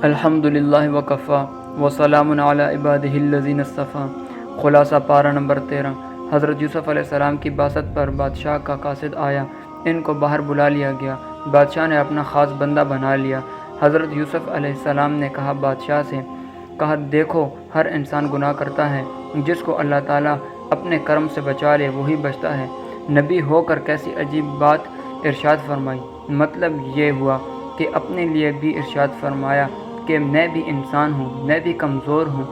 الحمدللہ وکفا وسلام علی عبادہ الذین اصطفیٰ۔ خلاصہ پارہ نمبر 13۔ حضرت یوسف علیہ السلام کی بعثت پر بادشاہ کا قاصد آیا، ان کو باہر بلا لیا گیا۔ بادشاہ نے اپنا خاص بندہ بنا لیا۔ حضرت یوسف علیہ السلام نے کہا بادشاہ سے، دیکھو ہر انسان گناہ کرتا ہے، جس کو اللہ تعالیٰ اپنے کرم سے بچا لے وہی بچتا ہے۔ نبی ہو کر کیسی عجیب بات ارشاد فرمائی۔ مطلب یہ ہوا کہ اپنے لیے بھی ارشاد فرمایا کہ میں بھی انسان ہوں، میں بھی کمزور ہوں،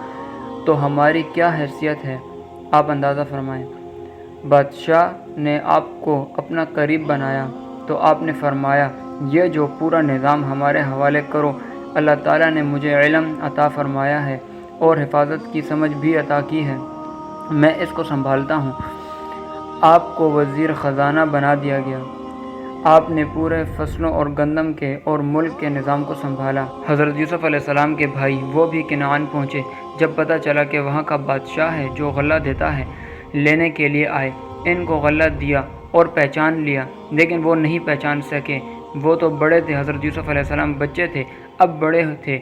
تو ہماری کیا حیثیت ہے، آپ اندازہ فرمائیں۔ بادشاہ نے آپ کو اپنا قریب بنایا تو آپ نے فرمایا، یہ جو پورا نظام ہمارے حوالے کرو، اللہ تعالیٰ نے مجھے علم عطا فرمایا ہے اور حفاظت کی سمجھ بھی عطا کی ہے، میں اس کو سنبھالتا ہوں۔ آپ کو وزیر خزانہ بنا دیا گیا۔ آپ نے پورے فصلوں اور گندم کے اور ملک کے نظام کو سنبھالا۔ حضرت یوسف علیہ السلام کے بھائی وہ بھی کنعان پہنچے۔ جب پتہ چلا کہ وہاں کا بادشاہ ہے جو غلہ دیتا ہے، لینے کے لیے آئے۔ ان کو غلہ دیا اور پہچان لیا، لیکن وہ نہیں پہچان سکے، وہ تو بڑے تھے، حضرت یوسف علیہ السلام بچے تھے، اب بڑے تھے،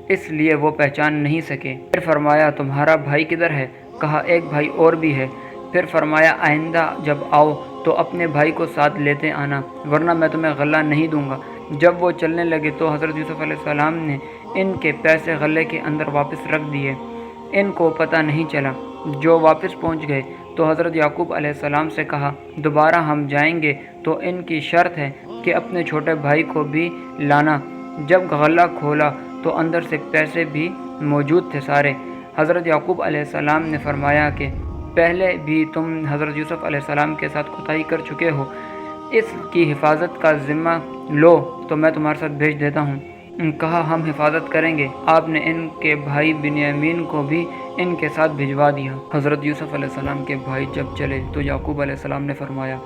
اس لیے وہ پہچان نہیں سکے۔ پھر فرمایا تمہارا بھائی کدھر ہے؟ کہا ایک بھائی اور بھی ہے۔ پھر فرمایا آئندہ جب آؤ تو اپنے بھائی کو ساتھ لیتے آنا، ورنہ میں تمہیں غلہ نہیں دوں گا۔ جب وہ چلنے لگے تو حضرت یوسف علیہ السلام نے ان کے پیسے غلے کے اندر واپس رکھ دیے، ان کو پتہ نہیں چلا۔ جو واپس پہنچ گئے تو حضرت یعقوب علیہ السلام سے کہا دوبارہ ہم جائیں گے تو ان کی شرط ہے کہ اپنے چھوٹے بھائی کو بھی لانا۔ جب غلہ کھولا تو اندر سے پیسے بھی موجود تھے سارے۔ حضرت یعقوب علیہ السلام نے فرمایا کہ پہلے بھی تم حضرت یوسف علیہ السلام کے ساتھ کوتاہی کر چکے ہو، اس کی حفاظت کا ذمہ لو تو میں تمہارے ساتھ بھیج دیتا ہوں۔ کہا ہم حفاظت کریں گے۔ آپ نے ان کے بھائی بنیامین کو بھی ان کے ساتھ بھجوا دیا۔ حضرت یوسف علیہ السلام کے بھائی جب چلے تو یعقوب علیہ السلام نے فرمایا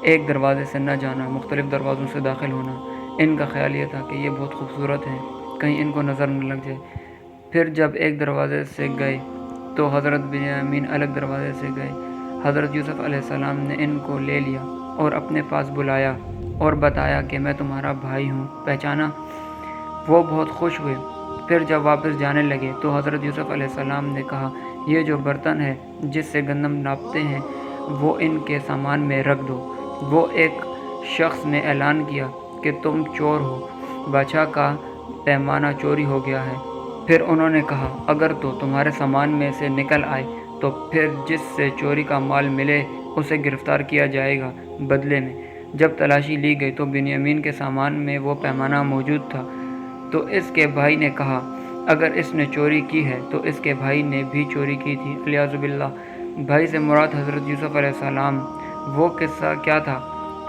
ایک دروازے سے نہ جانا، مختلف دروازوں سے داخل ہونا۔ ان کا خیال یہ تھا کہ یہ بہت خوبصورت ہیں، کہیں ان کو نظر نہ لگ جائے۔ پھر جب ایک دروازے سے گئے تو حضرت بنیامین الگ دروازے سے گئے۔ حضرت یوسف علیہ السلام نے ان کو لے لیا اور اپنے پاس بلایا اور بتایا کہ میں تمہارا بھائی ہوں، پہچانا؟ وہ بہت خوش ہوئے۔ پھر جب واپس جانے لگے تو حضرت یوسف علیہ السلام نے کہا یہ جو برتن ہے جس سے گندم ناپتے ہیں وہ ان کے سامان میں رکھ دو۔ وہ ایک شخص نے اعلان کیا کہ تم چور ہو، بادشاہ کا پیمانہ چوری ہو گیا ہے۔ پھر انہوں نے کہا اگر تو تمہارے سامان میں سے نکل آئے تو پھر جس سے چوری کا مال ملے اسے گرفتار کیا جائے گا بدلے میں۔ جب تلاشی لی گئی تو بنیامین کے سامان میں وہ پیمانہ موجود تھا، تو اس کے بھائی نے کہا اگر اس نے چوری کی ہے تو اس کے بھائی نے بھی چوری کی تھی، الیاذ باللہ۔ بھائی سے مراد حضرت یوسف علیہ السلام۔ وہ قصہ کیا تھا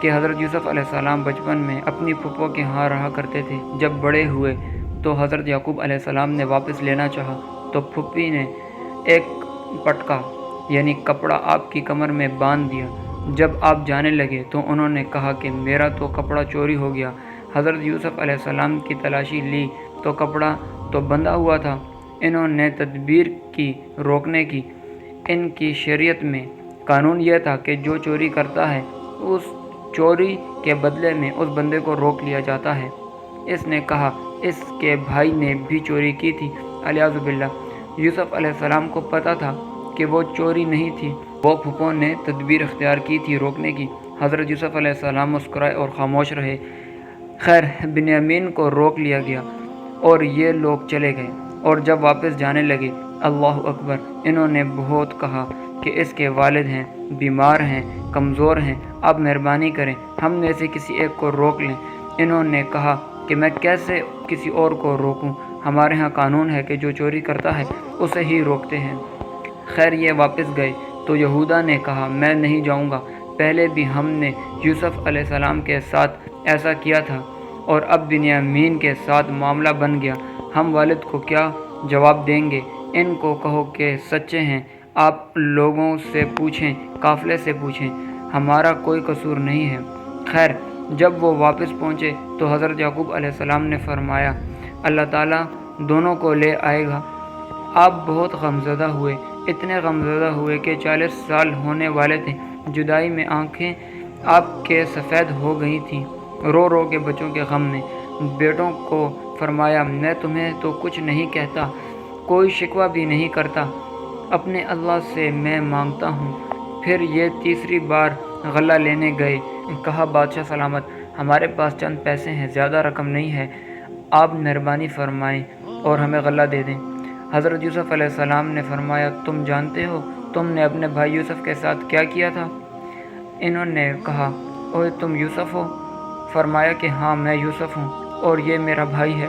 کہ حضرت یوسف علیہ السلام بچپن میں اپنی پھپھو کے ہاں رہا کرتے تھے۔ جب بڑے ہوئے تو حضرت یعقوب علیہ السلام نے واپس لینا چاہا تو پھوپھی نے ایک پٹکا یعنی کپڑا آپ کی کمر میں باندھ دیا۔ جب آپ جانے لگے تو انہوں نے کہا کہ میرا تو کپڑا چوری ہو گیا۔ حضرت یوسف علیہ السلام کی تلاشی لی تو کپڑا تو بندھا ہوا تھا۔ انہوں نے تدبیر کی روکنے کی۔ ان کی شریعت میں قانون یہ تھا کہ جو چوری کرتا ہے اس چوری کے بدلے میں اس بندے کو روک لیا جاتا ہے۔ اس نے کہا اس کے بھائی نے بھی چوری کی تھی، الیاذ باللہ۔ یوسف علیہ السلام کو پتہ تھا کہ وہ چوری نہیں تھی، وہ پھپھو نے تدبیر اختیار کی تھی روکنے کی۔ حضرت یوسف علیہ السلام مسکرائے اور خاموش رہے۔ خیر بنیامین کو روک لیا گیا اور یہ لوگ چلے گئے، اور جب واپس جانے لگے اللہ اکبر، انہوں نے بہت کہا کہ اس کے والد ہیں، بیمار ہیں، کمزور ہیں، آپ مہربانی کریں ہم میں سے کسی ایک کو روک لیں۔ انہوں نے کہا کہ میں کیسے کسی اور کو روکوں، ہمارے ہاں قانون ہے کہ جو چوری کرتا ہے اسے ہی روکتے ہیں۔ خیر یہ واپس گئے تو یہودا نے کہا میں نہیں جاؤں گا، پہلے بھی ہم نے یوسف علیہ السلام کے ساتھ ایسا کیا تھا اور اب بنیامین کے ساتھ معاملہ بن گیا، ہم والد کو کیا جواب دیں گے؟ ان کو کہو کہ سچے ہیں، آپ لوگوں سے پوچھیں، قافلے سے پوچھیں، ہمارا کوئی قصور نہیں ہے۔ خیر جب وہ واپس پہنچے تو حضرت یعقوب علیہ السلام نے فرمایا اللہ تعالیٰ دونوں کو لے آئے گا۔ آپ بہت غمزدہ ہوئے، اتنے غمزدہ ہوئے کہ 40 سال ہونے والے تھے۔ جدائی میں آنکھیں آپ کے سفید ہو گئی تھیں، رو رو کے بچوں کے غم میں۔ بیٹوں کو فرمایا میں تمہیں تو کچھ نہیں کہتا، کوئی شکوہ بھی نہیں کرتا، اپنے اللہ سے میں مانگتا ہوں۔ پھر یہ تیسری بار غلہ لینے گئے۔ کہا بادشاہ سلامت، ہمارے پاس چند پیسے ہیں، زیادہ رقم نہیں ہے، آپ مہربانی فرمائیں اور ہمیں غلہ دے دیں۔ حضرت یوسف علیہ السلام نے فرمایا تم جانتے ہو تم نے اپنے بھائی یوسف کے ساتھ کیا کیا تھا؟ انہوں نے کہا اوہ تم یوسف ہو؟ فرمایا کہ ہاں میں یوسف ہوں اور یہ میرا بھائی ہے۔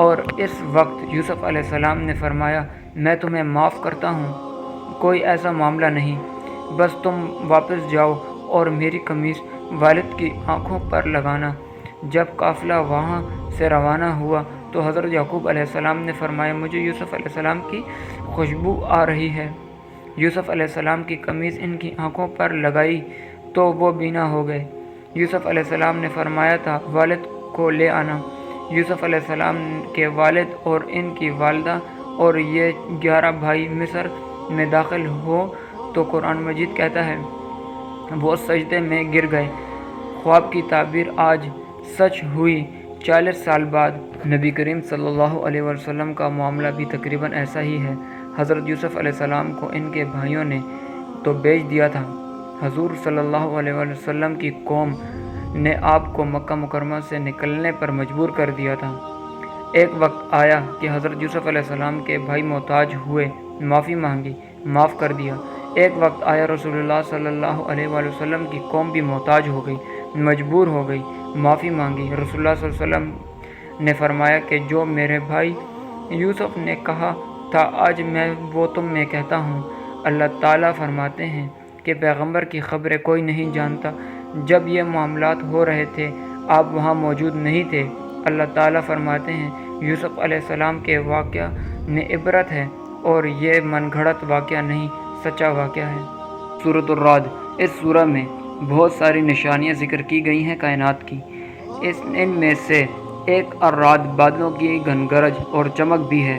اور اس وقت یوسف علیہ السلام نے فرمایا میں تمہیں معاف کرتا ہوں، کوئی ایسا معاملہ نہیں، بس تم واپس جاؤ اور میری قمیص والد کی آنکھوں پر لگانا۔ جب قافلہ وہاں سے روانہ ہوا تو حضرت یعقوب علیہ السلام نے فرمایا مجھے یوسف علیہ السلام کی خوشبو آ رہی ہے۔ یوسف علیہ السلام کی قمیص ان کی آنکھوں پر لگائی تو وہ بینا ہو گئے۔ یوسف علیہ السلام نے فرمایا تھا والد کو لے آنا۔ یوسف علیہ السلام کے والد اور ان کی والدہ اور یہ 11 بھائی مصر میں داخل ہو تو قرآن مجید کہتا ہے وہ سجدے میں گر گئے۔ خواب کی تعبیر آج سچ ہوئی 40 سال بعد۔ نبی کریم صلی اللہ علیہ وسلم کا معاملہ بھی تقریباً ایسا ہی ہے۔ حضرت یوسف علیہ السلام کو ان کے بھائیوں نے تو بیچ دیا تھا، حضور صلی اللہ علیہ وسلم کی قوم نے آپ کو مکہ مکرمہ سے نکلنے پر مجبور کر دیا تھا۔ ایک وقت آیا کہ حضرت یوسف علیہ السلام کے بھائی محتاج ہوئے، معافی مانگی، معاف کر دیا۔ ایک وقت آیا رسول اللہ صلی اللہ علیہ وسلم کی قوم بھی محتاج ہو گئی، مجبور ہو گئی، معافی مانگی۔ رسول اللہ صلی اللہ علیہ وسلم نے فرمایا کہ جو میرے بھائی یوسف نے کہا تھا آج میں وہ تم میں کہتا ہوں۔ اللہ تعالیٰ فرماتے ہیں کہ پیغمبر کی خبریں کوئی نہیں جانتا، جب یہ معاملات ہو رہے تھے آپ وہاں موجود نہیں تھے۔ اللہ تعالیٰ فرماتے ہیں یوسف علیہ السلام کے واقعہ میں عبرت ہے اور یہ من گھڑت واقعہ نہیں، سچا واقعہ ہے۔ سورۃ الرعد، اس سورہ میں بہت ساری نشانیاں ذکر کی گئی ہیں کائنات کی، ان میں سے ایک الرعد بادلوں کی گھنگرج اور چمک بھی ہے۔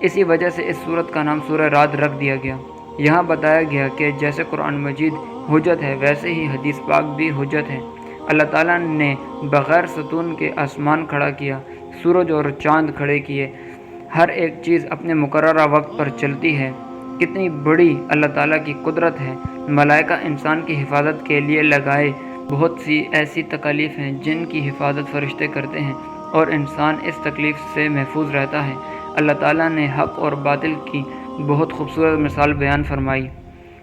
اسی وجہ سے اس سورت کا نام سورہ رعد رکھ دیا گیا۔ یہاں بتایا گیا کہ جیسے قرآن مجید حجت ہے ویسے ہی حدیث پاک بھی حجت ہے۔ اللہ تعالیٰ نے بغیر ستون کے آسمان کھڑا کیا، سورج اور چاند کھڑے کیے، ہر ایک چیز اپنے مقررہ وقت پر چلتی ہے۔ کتنی بڑی اللہ تعالیٰ کی قدرت ہے۔ ملائکہ انسان کی حفاظت کے لیے لگائے، بہت سی ایسی تکالیف ہیں جن کی حفاظت فرشتے کرتے ہیں اور انسان اس تکلیف سے محفوظ رہتا ہے۔ اللہ تعالیٰ نے حق اور باطل کی بہت خوبصورت مثال بیان فرمائی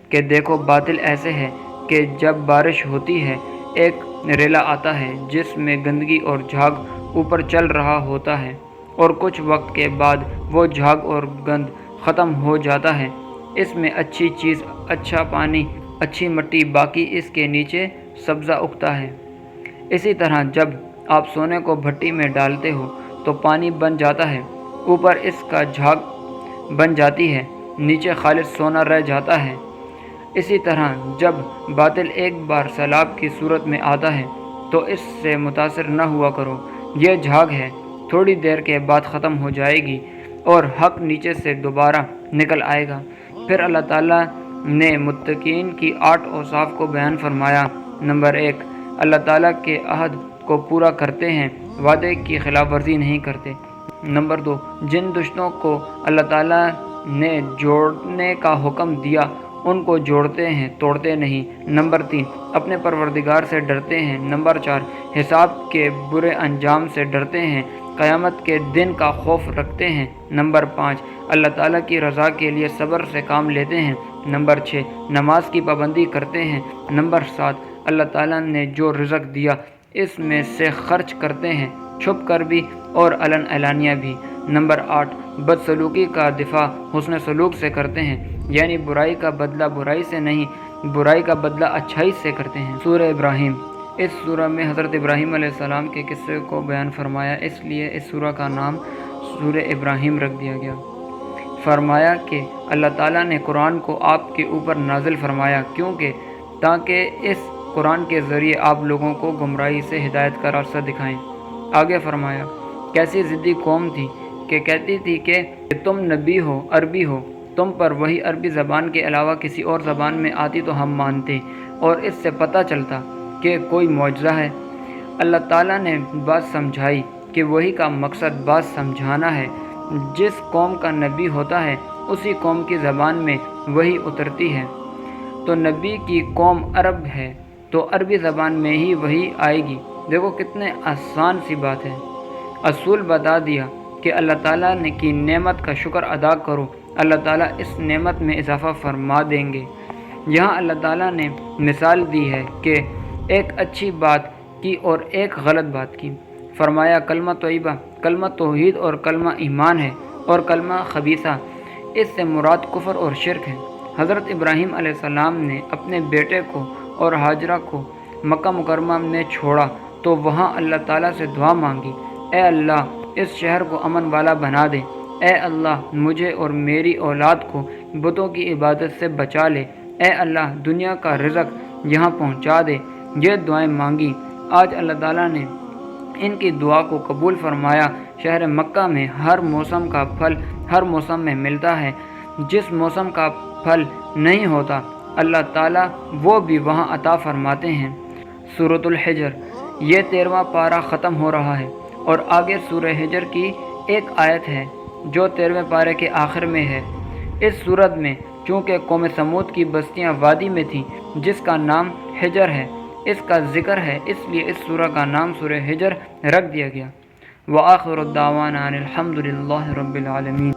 کہ دیکھو باطل ایسے ہے کہ جب بارش ہوتی ہے ایک ریلا آتا ہے جس میں گندگی اور جھاگ اوپر چل رہا ہوتا ہے اور کچھ وقت کے بعد وہ جھاگ اور گند ختم ہو جاتا ہے، اس میں اچھی چیز، اچھا پانی، اچھی مٹی، باقی اس کے نیچے سبزہ اگتا ہے۔ اسی طرح جب آپ سونے کو بھٹی میں ڈالتے ہو تو پانی بن جاتا ہے، اوپر اس کا جھاگ بن جاتی ہے، نیچے خالص سونا رہ جاتا ہے۔ اسی طرح جب باطل ایک بار سیلاب کی صورت میں آتا ہے تو اس سے متاثر نہ ہوا کرو، یہ جھاگ ہے، تھوڑی دیر کے بعد ختم ہو جائے گی اور حق نیچے سے دوبارہ نکل آئے گا۔ پھر اللہ تعالیٰ نے متقین کی 8 اوصاف کو بیان فرمایا۔ نمبر 1، اللہ تعالیٰ کے عہد کو پورا کرتے ہیں، وعدے کی خلاف ورزی نہیں کرتے۔ نمبر 2، جن دشتوں کو اللہ تعالیٰ نے جوڑنے کا حکم دیا ان کو جوڑتے ہیں، توڑتے نہیں۔ نمبر 3، اپنے پروردگار سے ڈرتے ہیں۔ نمبر 4، حساب کے برے انجام سے ڈرتے ہیں، قیامت کے دن کا خوف رکھتے ہیں۔ نمبر 5، اللہ تعالیٰ کی رضا کے لیے صبر سے کام لیتے ہیں۔ نمبر 6، نماز کی پابندی کرتے ہیں۔ نمبر 7، اللہ تعالیٰ نے جو رزق دیا اس میں سے خرچ کرتے ہیں، چھپ کر بھی اور علانیہ بھی۔ نمبر 8، بد سلوکی کا دفاع حسن سلوک سے کرتے ہیں، یعنی برائی کا بدلہ برائی سے نہیں، برائی کا بدلہ اچھائی سے کرتے ہیں۔ سورہ ابراہیم، اس سورہ میں حضرت ابراہیم علیہ السلام کے قصے کو بیان فرمایا، اس لیے اس سورہ کا نام سورہ ابراہیم رکھ دیا گیا۔ فرمایا کہ اللہ تعالیٰ نے قرآن کو آپ کے اوپر نازل فرمایا کیونکہ تاکہ اس قرآن کے ذریعے آپ لوگوں کو گمراہی سے ہدایت کا راستہ دکھائیں۔ آگے فرمایا کیسی ضدی قوم تھی کہ کہتی تھی کہ تم نبی ہو، عربی ہو، تم پر وہی عربی زبان کے علاوہ کسی اور زبان میں آتی تو ہم مانتے اور اس سے پتہ چلتا کہ کوئی معجزہ ہے۔ اللہ تعالیٰ نے بات سمجھائی کہ وہی کا مقصد بات سمجھانا ہے۔ جس قوم کا نبی ہوتا ہے اسی قوم کی زبان میں وہی اترتی ہے، تو نبی کی قوم عرب ہے تو عربی زبان میں ہی وہی آئے گی۔ دیکھو کتنے آسان سی بات ہے، اصول بتا دیا کہ اللہ تعالیٰ نے کی نعمت کا شکر ادا کرو، اللہ تعالیٰ اس نعمت میں اضافہ فرما دیں گے۔ یہاں اللہ تعالیٰ نے مثال دی ہے کہ ایک اچھی بات کی اور ایک غلط بات کی۔ فرمایا کلمہ طیبہ، کلمہ توحید اور کلمہ ایمان ہے، اور کلمہ خبیثہ اس سے مراد کفر اور شرک ہے۔ حضرت ابراہیم علیہ السلام نے اپنے بیٹے کو اور ہاجرہ کو مکہ مکرمہ میں چھوڑا تو وہاں اللہ تعالیٰ سے دعا مانگی، اے اللہ اس شہر کو امن والا بنا دے، اے اللہ مجھے اور میری اولاد کو بتوں کی عبادت سے بچا لے، اے اللہ دنیا کا رزق یہاں پہنچا دے۔ یہ دعائیں مانگی۔ آج اللہ تعالیٰ نے ان کی دعا کو قبول فرمایا۔ شہر مکہ میں ہر موسم کا پھل ہر موسم میں ملتا ہے، جس موسم کا پھل نہیں ہوتا اللہ تعالیٰ وہ بھی وہاں عطا فرماتے ہیں۔ سورۃ الحجر، یہ 13واں پارہ ختم ہو رہا ہے اور آگے سورہ حجر کی ایک آیت ہے جو 13ویں پارے کے آخر میں ہے۔ اس سورت میں چونکہ قوم سمود کی بستیاں وادی میں تھیں جس کا نام حجر ہے، اس کا ذکر ہے، اس لیے اس سورہ کا نام سورہ حجر رکھ دیا گیا۔ وآخر الدعوانا ان الحمد للہ رب العالمین۔